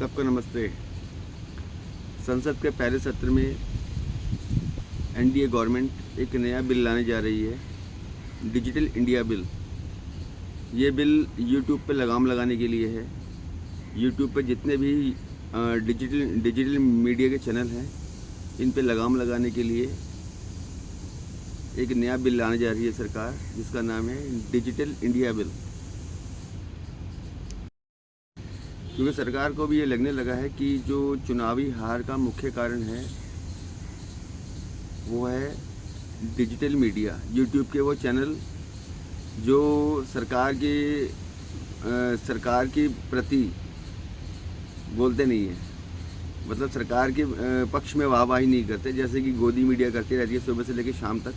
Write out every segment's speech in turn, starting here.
सबको नमस्ते। संसद के पहले सत्र में एनडीए गवर्नमेंट एक नया बिल लाने जा रही है, डिजिटल इंडिया बिल। ये बिल यूट्यूब पे लगाम लगाने के लिए है। यूट्यूब पे जितने भी डिजिटल मीडिया के चैनल हैं, इन पे लगाम लगाने के लिए एक नया बिल लाने जा रही है सरकार, जिसका नाम है डिजिटल इंडिया बिल। क्योंकि सरकार को भी ये लगने लगा है कि जो चुनावी हार का मुख्य कारण है वो है डिजिटल मीडिया, यूट्यूब के वो चैनल जो सरकार के प्रति बोलते नहीं है, मतलब सरकार के पक्ष में वाहवाही नहीं करते, जैसे कि गोदी मीडिया करती रहती है सुबह से लेकर शाम तक।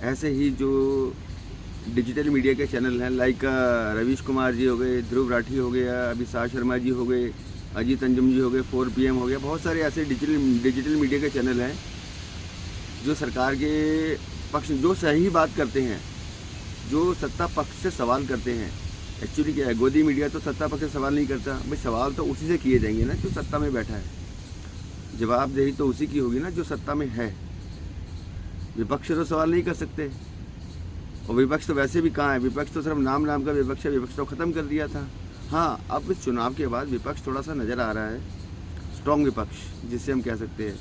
ऐसे ही जो डिजिटल मीडिया के चैनल हैं, लाइक रवीश कुमार जी हो गए, ध्रुव राठी हो गया, अभिषेक शर्मा जी हो गए, अजीत अंजुम जी हो गए, 4PM हो गया, बहुत सारे ऐसे डिजिटल मीडिया के चैनल हैं जो सरकार के पक्ष, जो सही बात करते हैं, जो सत्ता पक्ष से सवाल करते हैं। एक्चुअली क्या है, गोदी मीडिया तो सत्ता पक्ष से सवाल नहीं करता भाई, सवाल तो उसी से किए जाएंगे ना जो सत्ता में बैठा है। जवाबदेही तो उसी की होगी ना जो सत्ता में है। विपक्ष तो सवाल नहीं कर सकते, और विपक्ष तो वैसे भी कहाँ है, विपक्ष तो सिर्फ नाम का विपक्ष है, विपक्ष तो ख़त्म कर दिया था। हाँ, अब इस चुनाव के बाद विपक्ष थोड़ा सा नज़र आ रहा है, स्ट्रॉन्ग विपक्ष जिसे हम कह सकते हैं।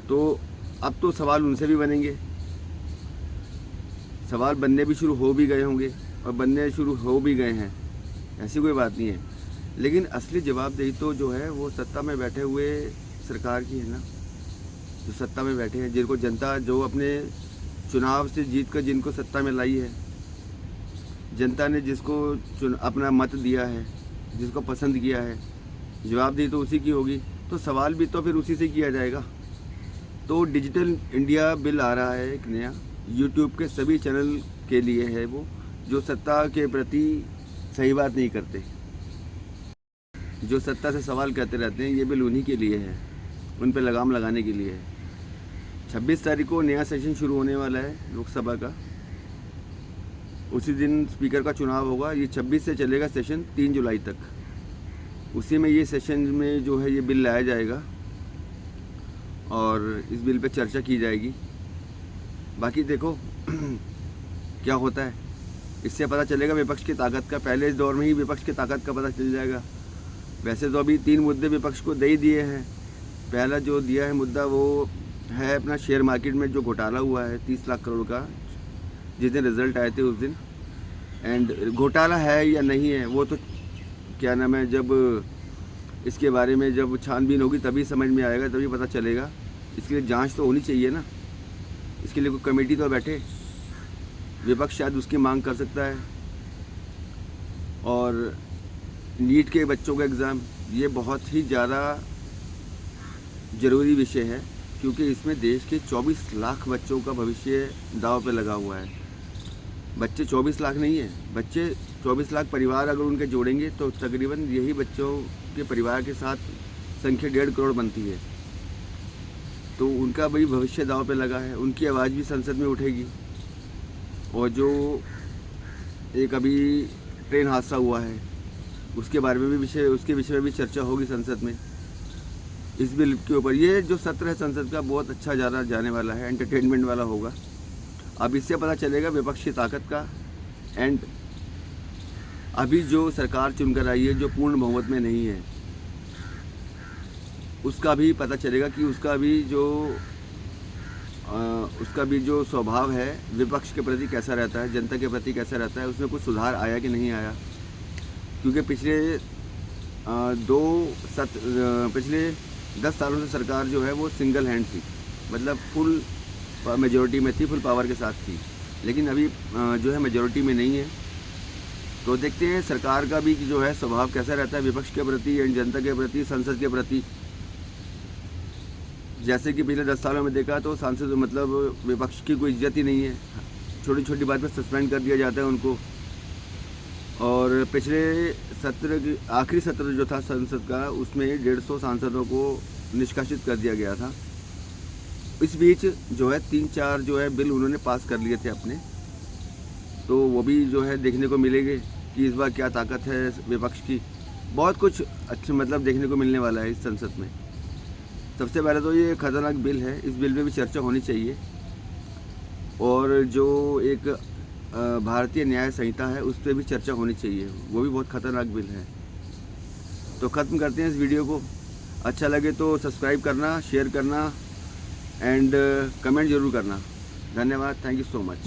तो अब तो सवाल उनसे भी बनेंगे, सवाल बनने भी शुरू हो भी गए होंगे और बनने शुरू हो भी गए हैं, ऐसी कोई बात नहीं है। लेकिन असली जवाबदेही तो जो है वो सत्ता में बैठे हुए सरकार की है ना, जो सत्ता में बैठे हैं, जिनको जनता, जो अपने चुनाव से जीत कर जिनको सत्ता में लाई है, जनता ने जिसको अपना मत दिया है, जिसको पसंद किया है, जवाबदेही तो उसी की होगी। तो सवाल भी तो फिर उसी से किया जाएगा। तो डिजिटल इंडिया बिल आ रहा है एक नया, यूट्यूब के सभी चैनल के लिए है वो, जो सत्ता के प्रति सही बात नहीं करते, जो सत्ता से सवाल करते रहते हैं। ये बिल उन्हीं के लिए है, उन पर लगाम लगाने के लिए है। 26 तारीख को नया सेशन शुरू होने वाला है लोकसभा का, उसी दिन स्पीकर का चुनाव होगा। ये 26 से चलेगा सेशन 3 जुलाई तक। उसी में ये सेशन में जो है ये बिल लाया जाएगा और इस बिल पे चर्चा की जाएगी। बाकी देखो क्या होता है, इससे पता चलेगा विपक्ष की ताकत का। पहले इस दौर में ही विपक्ष की ताकत का पता चल जाएगा। वैसे तो अभी 3 मुद्दे विपक्ष को दे ही दिए हैं। पहला जो दिया है मुद्दा वो है अपना शेयर मार्केट में जो घोटाला हुआ है 30 लाख करोड़ का, जिस दिन रिजल्ट आए थे उस दिन। एंड घोटाला है या नहीं है वो तो क्या नाम है, जब इसके बारे में जब छानबीन होगी तभी समझ में आएगा, तभी पता चलेगा। इसके लिए जांच तो होनी चाहिए ना, इसके लिए कोई कमेटी तो बैठे, विपक्ष शायद उसकी मांग कर सकता है। और नीट के बच्चों का एग्ज़ाम, ये बहुत ही ज़्यादा ज़रूरी विषय है, क्योंकि इसमें देश के 24 लाख बच्चों का भविष्य दांव पे लगा हुआ है। बच्चे 24 लाख नहीं है, बच्चे 24 लाख परिवार अगर उनके जोड़ेंगे तो तकरीबन यही बच्चों के परिवार के साथ संख्या 1.5 करोड़ बनती है। तो उनका भाई भविष्य दांव पे लगा है, उनकी आवाज़ भी संसद में उठेगी। और जो एक अभी ट्रेन हादसा हुआ है उसके बारे में भी उसके विषय में भी चर्चा होगी संसद में, इस बिल के ऊपर। ये जो सत्र है संसद का बहुत अच्छा जाने वाला है, एंटरटेनमेंट वाला होगा। अब इससे पता चलेगा विपक्ष की ताकत का। एंड अभी जो सरकार चुनकर आई है जो पूर्ण बहुमत में नहीं है, उसका भी पता चलेगा कि उसका भी जो स्वभाव है विपक्ष के प्रति कैसा रहता है, जनता के प्रति कैसा रहता है, उसमें कुछ सुधार आया कि नहीं आया। क्योंकि पिछले 10 सालों से सरकार जो है वो सिंगल हैंड थी, मतलब फुल मेजॉरिटी में थी, फुल पावर के साथ थी। लेकिन अभी जो है मेजॉरिटी में नहीं है। तो देखते हैं सरकार का भी जो है स्वभाव कैसा रहता है विपक्ष के प्रति एंड जनता के प्रति, संसद के प्रति। जैसे कि पिछले 10 सालों में देखा तो सांसद मतलब विपक्ष की कोई इज्जत ही नहीं है, छोटी छोटी बात पर सस्पेंड कर दिया जाता है उनको। और पिछले सत्र, आखिरी सत्र जो था संसद का, उसमें 150 सांसदों को निष्कासित कर दिया गया था। इस बीच जो है 3-4 जो है बिल उन्होंने पास कर लिए थे अपने, तो वो भी जो है देखने को मिलेंगे कि इस बार क्या ताकत है विपक्ष की। बहुत कुछ अच्छा मतलब देखने को मिलने वाला है इस संसद में। सबसे पहले तो ये खतरनाक बिल है, इस बिल पे भी चर्चा होनी चाहिए। और जो एक भारतीय न्याय संहिता है उस पर भी चर्चा होनी चाहिए, वो भी बहुत खतरनाक बिल है। तो ख़त्म करते हैं इस वीडियो को। अच्छा लगे तो सब्सक्राइब करना, शेयर करना एंड कमेंट ज़रूर करना। धन्यवाद, थैंक यू सो मच।